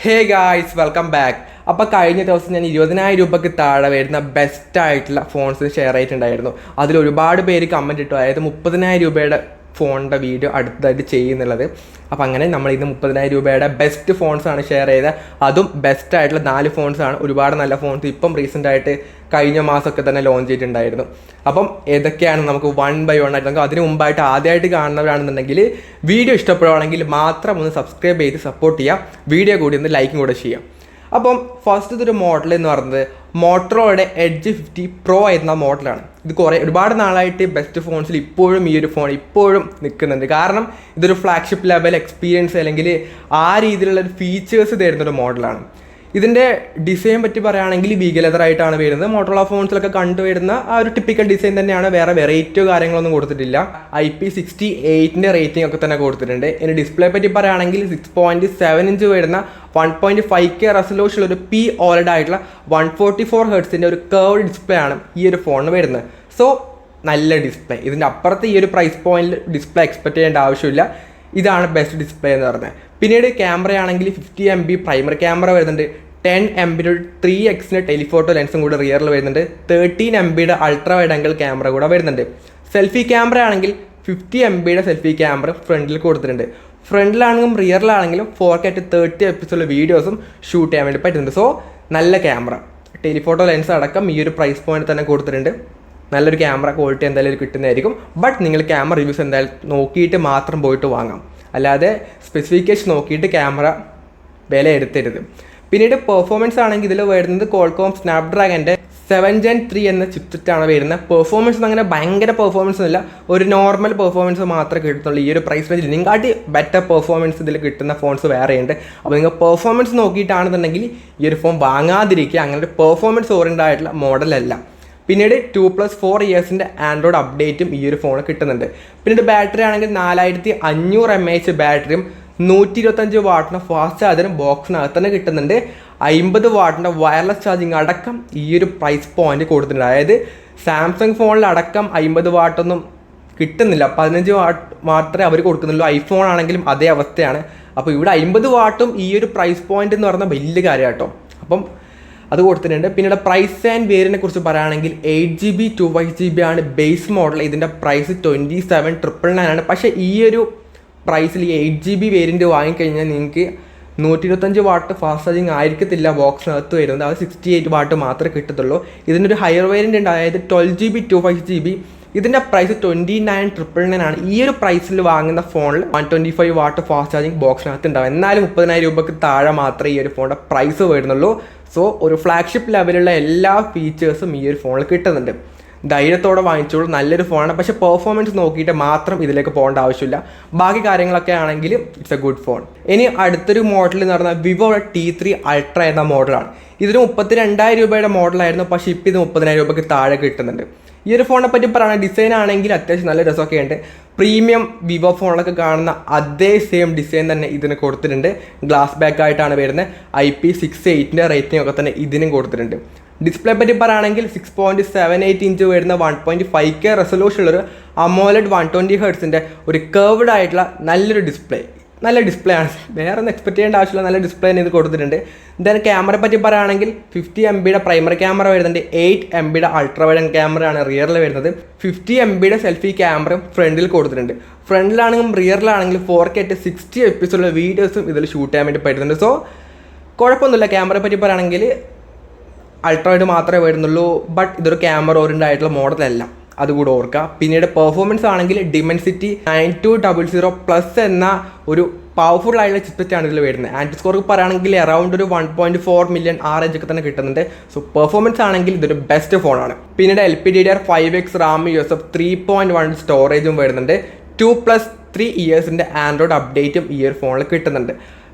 Hey guys welcome back. അപ്പോൾ കഴിഞ്ഞ ദിവസം ഞാൻ 20,000 രൂപയ്ക്ക് താഴെ വരുന്ന ബെസ്റ്റായിട്ടുള്ള ഫോൺസ് ഷെയർ ചെയ്തിട്ടുണ്ടായിരുന്നു. അതിൽ ഒരുപാട് പേര് കമൻറ്റ് ഇട്ടു, അതായത് 30,000 രൂപയുടെ ഫോണിൻ്റെ വീഡിയോ അടുത്തതായിട്ട് ചെയ്യുന്നുള്ളത്. അപ്പോൾ അങ്ങനെ നമ്മൾ ഇന്ന് 30,000 രൂപയുടെ ബെസ്റ്റ് ഫോൺസാണ് ഷെയർ ചെയ്തത്. അതും ബെസ്റ്റായിട്ടുള്ള 4 ഫോൺസാണ്. ഒരുപാട് നല്ല ഫോൺസ് ഇപ്പം റീസെൻ്റായിട്ട് കഴിഞ്ഞ മാസമൊക്കെ തന്നെ ലോഞ്ച് ചെയ്തിട്ടുണ്ടായിരുന്നു. അപ്പം ഏതൊക്കെയാണ് നമുക്ക് 1 by 1 ആയിട്ട് നമുക്ക് അതിന് മുമ്പായിട്ട് ആദ്യമായിട്ട് കാണുന്നവരാണെന്നുണ്ടെങ്കിൽ വീഡിയോ ഇഷ്ടപ്പെടുകയാണെങ്കിൽ മാത്രം ഒന്ന് സബ്സ്ക്രൈബ് ചെയ്ത് സപ്പോർട്ട് ചെയ്യാം. വീഡിയോ കൂടി ഒന്ന് ലൈക്കും കൂടെ ചെയ്യാം. അപ്പം ഫസ്റ്റ് ഒരു മോഡൽ എന്ന് പറയുന്നത് മോട്ടറോയുടെ എഡ്ജ് 50 Pro എന്ന മോഡലാണ്. ഇത് ഒരുപാട് നാളായിട്ട് ബെസ്റ്റ് ഫോൺസിൽ ഇപ്പോഴും ഈ ഒരു ഫോൺ ഇപ്പോഴും നിൽക്കുന്നുണ്ട്. കാരണം ഇതൊരു ഫ്ലാഗ്ഷിപ്പ് ലെവൽ എക്സ്പീരിയൻസ് അല്ലെങ്കിൽ ആ രീതിയിലുള്ള ഒരു ഫീച്ചേഴ്സ് തരുന്നൊരു മോഡലാണ്. ഇതിൻ്റെ ഡിസൈൻ പറ്റി പറയുകയാണെങ്കിൽ വീഗൽ ലെതറായിട്ടാണ് വരുന്നത്. മോട്ടോറോള ഫോൺസിലൊക്കെ കണ്ടുവരുന്ന ആ ഒരു ടിപ്പിക്കൽ ഡിസൈൻ തന്നെയാണ്. വേറെ വെറൈറ്റിയോ കാര്യങ്ങളൊന്നും കൊടുത്തിട്ടില്ല. IP68 റേറ്റിംഗ് ഒക്കെ തന്നെ കൊടുത്തിട്ടുണ്ട്. ഇനി ഡിസ്പ്ലേ പറ്റി പറയുകയാണെങ്കിൽ 6.7 ഇഞ്ച് വരുന്ന 1.5K റെസൊല്യൂഷൻ ഒരു OLED ആയിട്ടുള്ള 144 ഹെർട്സിൻ്റെ ഒരു കർവ്ഡ് ഡിസ്പ്ലേ ആണ് ഈ ഒരു ഫോണിന് വരുന്നത്. സോ നല്ല ഡിസ്പ്ലേ. ഇതിൻ്റെ അപ്പുറത്ത് ഈ ഒരു പ്രൈസ് പോയിന്റിൽ ഡിസ്പ്ലേ എക്സ്പെക്ട് ചെയ്യേണ്ട ആവശ്യമില്ല. ഇതാണ് ബെസ്റ്റ് ഡിസ്പ്ലേ എന്ന് പറഞ്ഞത്. പിന്നീട് ക്യാമറയാണെങ്കിൽ 50 MB പ്രൈമറി ക്യാമറ വരുന്നുണ്ട്. 10 MB 3x ടെലിഫോട്ടോ ലെൻസും കൂടെ റിയറിൽ വരുന്നുണ്ട്. 13 MB ultra wide angle camera കൂടെ വരുന്നുണ്ട്. സെൽഫി ക്യാമറ ആണെങ്കിൽ 50 MB സെൽഫി ക്യാമറ ഫ്രണ്ടിൽ കൊടുത്തിട്ടുണ്ട്. ഫ്രണ്ടിലാണെങ്കിലും റിയറിലാണെങ്കിലും 4K 30 എപ്പിസോഡ് വീഡിയോസും ഷൂട്ട് ചെയ്യാൻ വേണ്ടി പറ്റുന്നുണ്ട്. സോ നല്ല ക്യാമറ. ടെലിഫോട്ടോ ലെൻസ് അടക്കം ഈ ഒരു പ്രൈസ് പോയിന്റ് തന്നെ കൊടുത്തിട്ടുണ്ട്. നല്ലൊരു ക്യാമറ ക്വാളിറ്റി എന്തായാലും കിട്ടുന്നതായിരിക്കും. ബട്ട് നിങ്ങൾ ക്യാമറ റിവ്യൂസ് എന്തായാലും നോക്കിയിട്ട് മാത്രം പോയിട്ട് വാങ്ങാം. അല്ലാതെ സ്പെസിഫിക്കേഷൻ നോക്കിയിട്ട് ക്യാമറ വില എടുത്തരുത്. പിന്നീട് പെർഫോമൻസ് ആണെങ്കിൽ ഇതിൽ വരുന്നത് Qualcomm Snapdragonൻ്റെ 7 Gen 3 എന്ന ചിപ്സെറ്റാണ് വരുന്നത്. പെർഫോമൻസ് അങ്ങനെ ഭയങ്കര പെർഫോമൻസ് ഒന്നുമില്ല, ഒരു നോർമൽ പെർഫോമൻസ് മാത്രമേ കിട്ടുന്നുള്ളൂ. ഈ ഒരു പ്രൈസ് റേഞ്ചിൽ നിങ്ങൾക്കാട്ടി ബെറ്റർ പെർഫോമൻസ് ഇതിൽ കിട്ടുന്ന ഫോൺസ് വേറെയുണ്ട്. അപ്പോൾ നിങ്ങൾ പെർഫോമൻസ് നോക്കിയിട്ടാണെന്നുണ്ടെങ്കിൽ ഈ ഒരു ഫോൺ വാങ്ങാതിരിക്കുക. അങ്ങനെ ഒരു പെർഫോമൻസ് ഓറിയൻറ്റഡ് ആയിട്ടുള്ള മോഡലല്ല. പിന്നീട് 2+4 ഇയേഴ്സിൻ്റെ ആൻഡ്രോയിഡ് അപ്ഡേറ്റും ഈ ഒരു ഫോൺ കിട്ടുന്നുണ്ട്. പിന്നീട് ബാറ്ററി ആണെങ്കിൽ 4500 mAh ബാറ്ററിയും 125 വാട്ടിൻ്റെ ഫാസ്റ്റ് ചാർജറും ബോക്സിനകത്ത് തന്നെ കിട്ടുന്നുണ്ട്. 50 വാട്ടിൻ്റെ വയർലെസ് ചാർജിങ് അടക്കം ഈ ഒരു പ്രൈസ് പോയിന്റ് കൊടുത്തിട്ടുണ്ട്. അതായത് സാംസങ് ഫോണിലടക്കം 50 വാട്ടൊന്നും കിട്ടുന്നില്ല, 15 വാട്ട് മാത്രമേ അവർ കൊടുക്കുന്നുള്ളൂ. ഐഫോൺ ആണെങ്കിലും അതേ അവസ്ഥയാണ്. അപ്പോൾ ഇവിടെ 50 വാട്ടും ഈ ഒരു പ്രൈസ് പോയിന്റ് എന്ന് പറഞ്ഞാൽ വലിയ കാര്യം കേട്ടോ. അപ്പം അത് കൊടുത്തിട്ടുണ്ട്. പിന്നീട് പ്രൈസ് ആൻഡ് വേരിയൻറ്റിനെ കുറിച്ച് പറയുകയാണെങ്കിൽ 8GB 256GB ആണ് ബേസ് മോഡൽ. ഇതിൻ്റെ പ്രൈസ് 27,999 ആണ്. പക്ഷേ ഈ ഒരു പ്രൈസിൽ ഈ 8GB വേരിയൻറ്റ് വാങ്ങിക്കഴിഞ്ഞാൽ നിങ്ങൾക്ക് 125 വാട്ട് ഫാസ്റ്റ് ചാർജിങ് ആയിരിക്കത്തില്ല ബോക്സിനകത്ത് വരുന്നത്. അത് 68 വാട്ട് മാത്രമേ കിട്ടത്തുള്ളൂ. ഇതിനൊരു ഹയർ വേരിയൻ്റ് ഉണ്ട്, അതായത് 12GB 256GB. ഇതിൻ്റെ പ്രൈസ് 29,999 ആണ്. ഈ ഒരു പ്രൈസിൽ വാങ്ങുന്ന ഫോണിൽ 125 വാട്ട് ഫാസ്റ്റ് ചാർജിങ് ബോക്സിനകത്ത് ഉണ്ടാവും. എന്നാലും 30,000 രൂപയ്ക്ക് താഴെ മാത്രമേ ഈ ഒരു ഫോണിൻ്റെ പ്രൈസ് വരുന്നുള്ളൂ. സോ ഒരു ഫ്ലാഗ്ഷിപ്പ് ലെവലുള്ള എല്ലാ ഫീച്ചേഴ്സും ഈ ഒരു ഫോണിൽ കിട്ടുന്നുണ്ട്. ധൈര്യത്തോടെ വാങ്ങിച്ചോളൂ, നല്ലൊരു ഫോണാണ്. പക്ഷേ പെർഫോമൻസ് നോക്കിയിട്ട് മാത്രം ഇതിലേക്ക് പോകേണ്ട ആവശ്യമില്ല. ബാക്കി കാര്യങ്ങളൊക്കെ ആണെങ്കിൽ ഇറ്റ്സ് എ ഗുഡ് ഫോൺ. ഇനി അടുത്തൊരു മോഡൽ എന്ന് പറഞ്ഞാൽ വിവോയുടെ T3 Ultra എന്ന മോഡലാണ്. ഇതിന് 32,000 രൂപയുടെ മോഡലായിരുന്നു. പക്ഷേ ഇപ്പോൾ ഇത് 30,000 രൂപയ്ക്ക് താഴെ കിട്ടുന്നുണ്ട്. ഈ ഒരു ഫോണിനെ പറ്റി പറയുകയാണെങ്കിൽ ഡിസൈൻ ആണെങ്കിൽ അത്യാവശ്യം നല്ല രസമൊക്കെ ഉണ്ട്. പ്രീമിയം വിവോ ഫോണിലൊക്കെ കാണുന്ന അതേ സെയിം ഡിസൈൻ തന്നെ ഇതിന് കൊടുത്തിട്ടുണ്ട്. ഗ്ലാസ് ബാക്ക് ആയിട്ടാണ് വരുന്നത്. IP68 റേറ്റിംഗ് ഒക്കെ തന്നെ ഇതിനും കൊടുത്തിട്ടുണ്ട്. ഡിസ്പ്ലേ പറ്റി പറയുകയാണെങ്കിൽ 6.78 ഇഞ്ച് വരുന്ന 1.5K റെസൊല്യൂഷനുള്ളൊരു AMOLED 120 ഹെർട്സിൻ്റെ ഒരു കർവ്ഡ് ആയിട്ടുള്ള നല്ലൊരു ഡിസ്പ്ലേ. നല്ല ഡിസ്പ്ലേ ആണ്, വേറെ ഒന്നും എക്സ്പെക്ട് ചെയ്യേണ്ട ആവശ്യമില്ല. നല്ല ഡിസ്പ്ലേ തന്നെ ഇത് കൊടുത്തിട്ടുണ്ട്. ദെൻ ക്യാമറ പറ്റി പറയുകയാണെങ്കിൽ 50 MB പ്രൈമറി ക്യാമറ വരുന്നുണ്ട്. 8 MB അൾട്രാ വൈഡ് ക്യാമറയാണ് റിയറിൽ വരുന്നത്. 50 MB സെൽഫി ക്യാമറയും ഫ്രണ്ടിൽ കൊടുത്തിട്ടുണ്ട്. ഫ്രണ്ടിലാണെങ്കിലും റിയറിലാണെങ്കിലും 4K 60 എപ്പിസോഡിലെ വീഡിയോസും ഇതിൽ ഷൂട്ട് ചെയ്യാൻ വേണ്ടി പറ്റുന്നുണ്ട്. സോ കുഴപ്പമൊന്നുമില്ല. ക്യാമറയെ പറ്റി പറയുകയാണെങ്കിൽ അൾട്രാ വൈഡ് മാത്രമേ വരുന്നുള്ളൂ. ബട്ട് ഇതൊരു ക്യാമറ ഓറിയൻറ്റഡ് ആയിട്ടുള്ള മോഡലല്ല, അതുകൂടെ ഓർക്കുക. പിന്നീട് പെർഫോമൻസ് ആണെങ്കിൽ Dimensity 9200+ എന്ന ഒരു പവർഫുൾ ആയിട്ടുള്ള ചിപ്സെറ്റാണ് ഇതിൽ വരുന്നത്. ആൻറ്റി സ്കോർക്ക് പറയുകയാണെങ്കിൽ അറൗണ്ട് ഒരു 1.4 മില്യൺ RH ഒക്കെ തന്നെ കിട്ടുന്നുണ്ട്. സോ പെർഫോമൻസ് ആണെങ്കിൽ ഇതൊരു ബെസ്റ്റ് ഫോണാണ്. പിന്നീട് LPDDR5X RAM USF 3.1 സ്റ്റോറേജും വരുന്നുണ്ട്. 2+3 ഇയേഴ്സിൻ്റെ ആൻഡ്രോയിഡ് അപ്ഡേറ്റും ഈ ഒരു ഫോണിൽ കിട്ടുന്നുണ്ട്.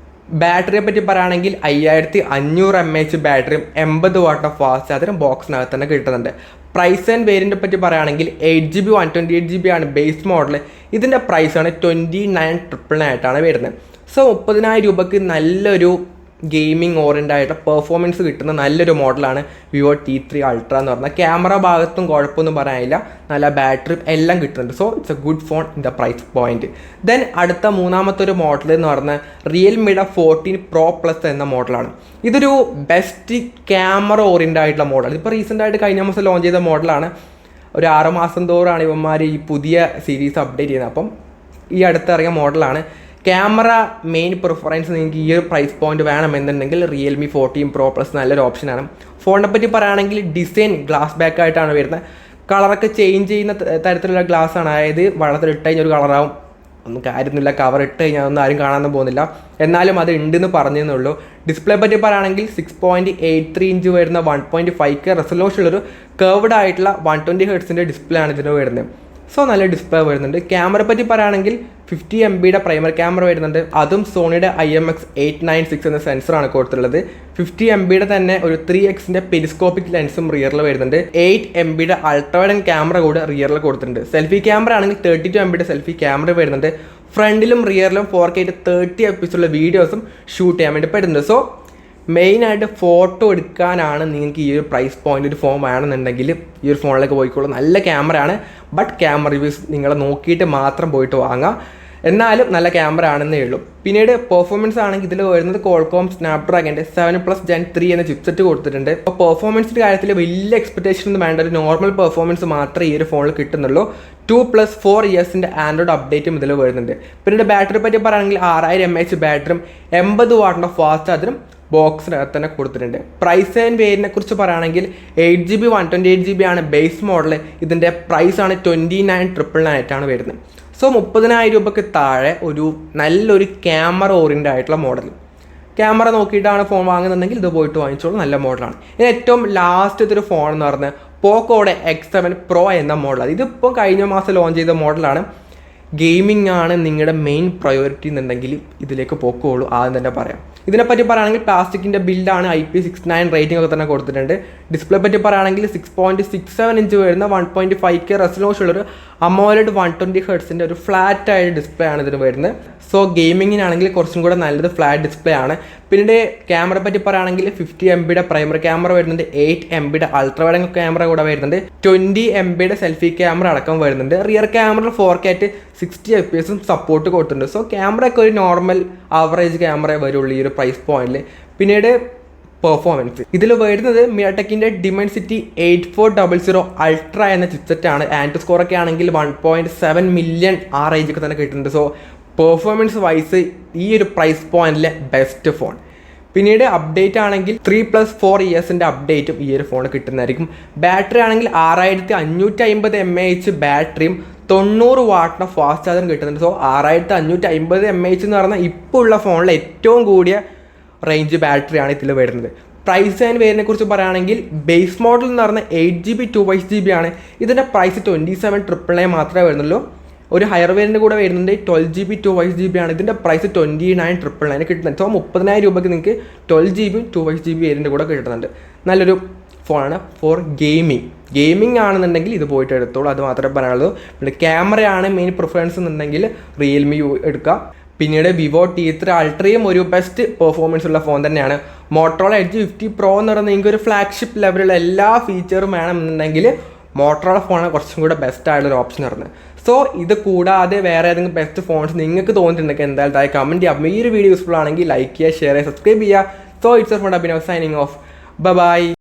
ബാറ്ററിയെ പറ്റി പറയുകയാണെങ്കിൽ 5500 mAh ബാറ്ററിയും 80 വാട്ട് ഫാസ്റ്റ് ചാർജറും ബോക്സിനകത്ത് തന്നെ കിട്ടുന്നുണ്ട്. പ്രൈസ് ആൻഡ് വേരിയൻറ്റിനെ പറ്റി പറയുകയാണെങ്കിൽ 8GB 128GB ആണ് ബേസ് മോഡൽ. ഇതിൻ്റെ പ്രൈസാണ് 29,999 ആയിട്ടാണ് വരുന്നത്. സോ 30,000 രൂപയ്ക്ക് നല്ലൊരു ഗെയിമിംഗ് ഓറിയൻ്റ് ആയിട്ട് പെർഫോമൻസ് കിട്ടുന്ന നല്ലൊരു മോഡലാണ് വിവോ T3 Ultra എന്ന് പറഞ്ഞാൽ. ക്യാമറ ഭാഗത്തും കുഴപ്പമൊന്നും പറയാനില്ല, നല്ല ബാറ്ററി എല്ലാം കിട്ടുന്നുണ്ട്. So it's a good phone in the price point. Then അടുത്ത മൂന്നാമത്തെ ഒരു മോഡൽ എന്ന് പറഞ്ഞാൽ റിയൽമിയുടെ 14 Pro Plus എന്ന മോഡലാണ്. ഇതൊരു ബെസ്റ്റ് ക്യാമറ ഓറിയൻ്റ് ആയിട്ടുള്ള മോഡൽ. ഇപ്പോൾ റീസെൻ്റ് ആയിട്ട് കഴിഞ്ഞ മാസം ലോഞ്ച് ചെയ്ത മോഡലാണ്. ഒരു 6 മാസം തോറാണ് ഇവന്മാർ ഈ പുതിയ സീരീസ് അപ്ഡേറ്റ് ചെയ്യുന്നത്. അപ്പം ഈ അടുത്തിറങ്ങിയ മോഡലാണ്. ക്യാമറ മെയിൻ പ്രിഫറൻസ് നിങ്ങൾക്ക് ഈ ഒരു പ്രൈസ് പോയിന്റ് വേണമെന്നുണ്ടെങ്കിൽ റിയൽമി 14 Pro Plus നല്ലൊരു ഓപ്ഷനാണ്. ഫോണിനെ പറ്റി പറയുകയാണെങ്കിൽ ഡിസൈൻ ഗ്ലാസ് ബാക്ക് ആയിട്ടാണ് വരുന്നത്. കളറൊക്കെ ചേഞ്ച് ചെയ്യുന്ന തരത്തിലുള്ള ഗ്ലാസ് ആണ്. അതായത് വെള്ളത്തിലിട്ട് കഴിഞ്ഞാൽ ഒരു കളറാവും, ഒന്നും കാര്യമൊന്നുമില്ല. കവർ ഇട്ട് കഴിഞ്ഞാൽ ഒന്നും ആരും കാണാനൊന്നും പോകുന്നില്ല, എന്നാലും അത് ഉണ്ടെന്ന് പറഞ്ഞതേ ഉള്ളൂ. ഡിസ്പ്ലേ പറ്റി പറയുകയാണെങ്കിൽ 6.83 ഇഞ്ച് വരുന്ന 1.5K റെസൊല്യൂഷനുള്ളൊരു കർവ്ഡ് ആയിട്ടുള്ള 120 ഹെർട്സിൻ്റെ ഡിസ്പ്ലേ ആണ് ഇതിന് വരുന്നത്. സോ നല്ല ഡിസ്പ്ലേ വരുന്നുണ്ട്. ക്യാമറ പറ്റി പറയുകയാണെങ്കിൽ 50 MBയുടെ പ്രൈമറി ക്യാമറ വരുന്നുണ്ട്. അതും സോണിയുടെ IMX896 എന്ന സെൻസറാണ് കൊടുത്തിട്ടുള്ളത്. 50 MBയുടെ തന്നെ ഒരു 3x പെരിസ്കോപ്പിക് ലെൻസും റിയറിൽ വരുന്നുണ്ട്. 8 MBയുടെ അൾട്രാവൈഡ് ക്യാമറ കൂടെ റിയറിൽ കൊടുത്തിട്ടുണ്ട്. സെൽഫി ക്യാമറ ആണെങ്കിൽ 32 MBയുടെ സെൽഫി ക്യാമറ വരുന്നുണ്ട്. ഫ്രണ്ടിലും റിയറിലും 4K 30 FPS ഉള്ള വീഡിയോസും ഷൂട്ട് ചെയ്യാൻ വേണ്ടി പറ്റുന്നുണ്ട്. സോ മെയിനായിട്ട് ഫോട്ടോ എടുക്കാനാണ് നിങ്ങൾക്ക് ഈ ഒരു പ്രൈസ് പോയിന്റ് ഒരു ഫോൺ വേണമെന്നുണ്ടെങ്കിൽ ഈ ഒരു ഫോണിലേക്ക് പോയിക്കോളൂ. നല്ല ക്യാമറയാണ്, ബട്ട് ക്യാമറ റിവ്യൂസ് നിങ്ങൾ നോക്കിയിട്ട് മാത്രം പോയിട്ട് വാങ്ങാം. എന്നാലും നല്ല ക്യാമറ ആണെന്നേ ഉള്ളൂ. പിന്നീട് പെർഫോമൻസ് ആണെങ്കിൽ ഇതിൽ വരുന്നത് Qualcomm Snapdragonൻ്റെ 7+ Gen 3 എന്ന ചിപ്സെറ്റ് കൊടുത്തിട്ടുണ്ട്. അപ്പോൾ പെർഫോമൻസിൻ്റെ കാര്യത്തിൽ വലിയ എക്സ്പെക്ടേഷൻ ഒന്നും വേണ്ട, ഒരു നോർമൽ പെർഫോമൻസ് മാത്രമേ ഈ ഒരു ഫോണിൽ കിട്ടുന്നുള്ളൂ. 2+4 ഇയേഴ്സിൻ്റെ ആൻഡ്രോയിഡ് അപ്ഡേറ്റും ഇതിൽ വരുന്നുണ്ട്. പിന്നീട് ബാറ്ററി പറ്റി പറയുകയാണെങ്കിൽ 6000 mAh ബാറ്ററിയും 80 വാട്ടിൻ്റെ ഫാസ്റ്റ് ചാർജറും ബോക്സിനകത്ത് തന്നെ കൊടുത്തിട്ടുണ്ട്. പ്രൈസ് ആൻഡ് വേരിയന്റിനെ കുറിച്ച് പറയുകയാണെങ്കിൽ 8GB 128GB ആണ് ബേസ് മോഡൽ. ഇതിൻ്റെ പ്രൈസാണ് 29,999 വരുന്നത്. സോ 30,000 രൂപയ്ക്ക് താഴെ ഒരു നല്ലൊരു ക്യാമറ ഓറിയൻ്റ് ആയിട്ടുള്ള മോഡൽ. ക്യാമറ നോക്കിയിട്ടാണ് ഫോൺ വാങ്ങുന്നുണ്ടെങ്കിൽ ഇത് പോയിട്ട് വാങ്ങിച്ചോളൂ, നല്ല മോഡലാണ്. ഇനി ഏറ്റവും ലാസ്റ്റ് ഇതൊരു ഫോൺ എന്ന് പറഞ്ഞാൽ പോക്കോയുടെ X7 Pro എന്ന മോഡലാണ്. ഇതിപ്പോൾ കഴിഞ്ഞ മാസം ലോഞ്ച് ചെയ്ത മോഡലാണ്. ഗെയിമിംഗ് ആണ് നിങ്ങളുടെ മെയിൻ പ്രയോറിറ്റി എന്നുണ്ടെങ്കിൽ ഇതിലേക്ക് പോക്കോളൂ, ആദ്യം തന്നെ പറയാം. ഇതിനെപ്പറ്റി പറയുകയാണെങ്കിൽ പ്ലാസ്റ്റിക്കിൻ്റെ ബിൽഡാണ്, IP69 റേറ്റിംഗ് ഒക്കെ തന്നെ കൊടുത്തിട്ടുണ്ട്. ഡിസ്പ്ലേ പറ്റി പറയുകയാണെങ്കിൽ 6.67 ഇഞ്ച് വരുന്ന 1.5K റെസൊല്യൂഷനുള്ളൊരു AMOLED 120 ഹെർട്സിൻ്റെ ഒരു ഫ്ലാറ്റ് ആയ ഡിസ്പ്ലേ ആണ് ഇതിന് വരുന്നത്. സോ ഗെയിമിങ്ങിനാണെങ്കിൽ കുറച്ചും കൂടെ നല്ലത് ഫ്ലാറ്റ് ഡിസ്പ്ലേ ആണ്. പിന്നീട് ക്യാമറ പറ്റി പറയുകയാണെങ്കിൽ 50 MBയുടെ പ്രൈമറി ക്യാമറ വരുന്നുണ്ട്, 8 MBയുടെ അൾട്രാവൈഡ് ക്യാമറ കൂടെ വരുന്നുണ്ട്, 20 MBയുടെ സെൽഫി ക്യാമറ അടക്കം വരുന്നുണ്ട്. Rear camera 4K 60 FPS support കൊടുത്തിട്ടുണ്ട്. സോ ക്യാമറയൊക്കെ ഒരു നോർമൽ ആവറേജ് ക്യാമറ വരുള്ളൂ ഈ ഒരു പ്രൈസ് പോയിന്റിൽ. പിന്നീട് പെർഫോമൻസ് ഇതിൽ വരുന്നത് മിയാടെക്കിൻ്റെ Dimensity 8400 Ultra എന്ന ചിപ്സെറ്റാണ്. ആൻഡ് സ്കോറൊക്കെ ആണെങ്കിൽ 1.7 മില്യൺ ആ റേഞ്ചൊക്കെ തന്നെ കിട്ടുന്നുണ്ട്. സോ പെർഫോമൻസ് വൈസ് ഈ ഒരു പ്രൈസ് പോയിന്റിലെ ബെസ്റ്റ് ഫോൺ. പിന്നീട് അപ്ഡേറ്റ് ആണെങ്കിൽ 3+4 ഇയേഴ്സിൻ്റെ അപ്ഡേറ്റും ഈ ഒരു ഫോൺ കിട്ടുന്നതായിരിക്കും. ബാറ്ററി ആണെങ്കിൽ 6550 mAh ബാറ്ററിയും 90 വാട്ടിൻ്റെ ഫാസ്റ്റ് ചാർജറും കിട്ടുന്നുണ്ട്. സോ 6550 mAh എന്ന് പറഞ്ഞാൽ ഇപ്പോൾ ഉള്ള ഫോണിലെ ഏറ്റവും കൂടിയ റേഞ്ച് ബാറ്ററിയാണ് ഇതിൽ വരുന്നത്. പ്രൈസ് ആൻഡ് വേരിയനെ കുറിച്ച് പറയുകയാണെങ്കിൽ ബേസ് മോഡൽ എന്ന് പറഞ്ഞാൽ 8GB 256GB ആണ്. ഇതിൻ്റെ പ്രൈസ് 27,999 മാത്രമേ വരുന്നുള്ളൂ. ഒരു ഹയർ വേരിയൻ്റ് കൂടെ വരുന്നുണ്ട്, 12GB 256GB ആണ്. ഇതിൻ്റെ പ്രൈസ് 29,999 കിട്ടുന്നുണ്ട്. സോ 30,000 രൂപയ്ക്ക് നിങ്ങൾക്ക് 12GB 256GB വേരിയൻ്റ് കൂടെ കിട്ടുന്നുണ്ട്. നല്ലൊരു ഫോണാണ് ഫോർ ഗെയിമിംഗ് ആണെന്നുണ്ടെങ്കിൽ ഇത് പോയിട്ട് എടുത്തോളൂ, അത് മാത്രമേ പറയാനുള്ളൂ. പിന്നെ ക്യാമറയാണ് മെയിൻ പ്രിഫറൻസ് എന്നുണ്ടെങ്കിൽ റിയൽമി എടുക്കുക. പിന്നീട് വിവോ T3 Ultrയും ഒരു ബെസ്റ്റ് പെർഫോമൻസ് ഉള്ള ഫോൺ തന്നെയാണ്. മോട്ടോറോള എഡ്ജ് 50 Pro എന്ന് പറയുന്നത് നിങ്ങൾക്ക് ഒരു ഫ്ലാഗ്ഷിപ്പ് ലെവലുള്ള എല്ലാ ഫീച്ചറും വേണമെന്നുണ്ടെങ്കിൽ മോട്ടോറോള ഫോണാണ് കുറച്ചും കൂടെ ബെസ്റ്റ് ആയിട്ടുള്ള ഒരു ഓപ്ഷൻ വരുന്നത്. സോ ഇത് കൂടാതെ വേറെ ഏതെങ്കിലും ബെസ്റ്റ് ഫോൺസ് നിങ്ങൾക്ക് തോന്നിയിട്ടുണ്ടെങ്കിൽ എന്തായാലും താഴെ കമൻറ്റ് ചെയ്യാം. ഈ ഒരു വീഡിയോ യൂസ്ഫുൾ ആണെങ്കിൽ ലൈക്ക് ചെയ്യുക, ഷെയർ ചെയ്യുക, സബ്സ്ക്രൈബ് ചെയ്യുക. So it's from Abhinav signing off. By.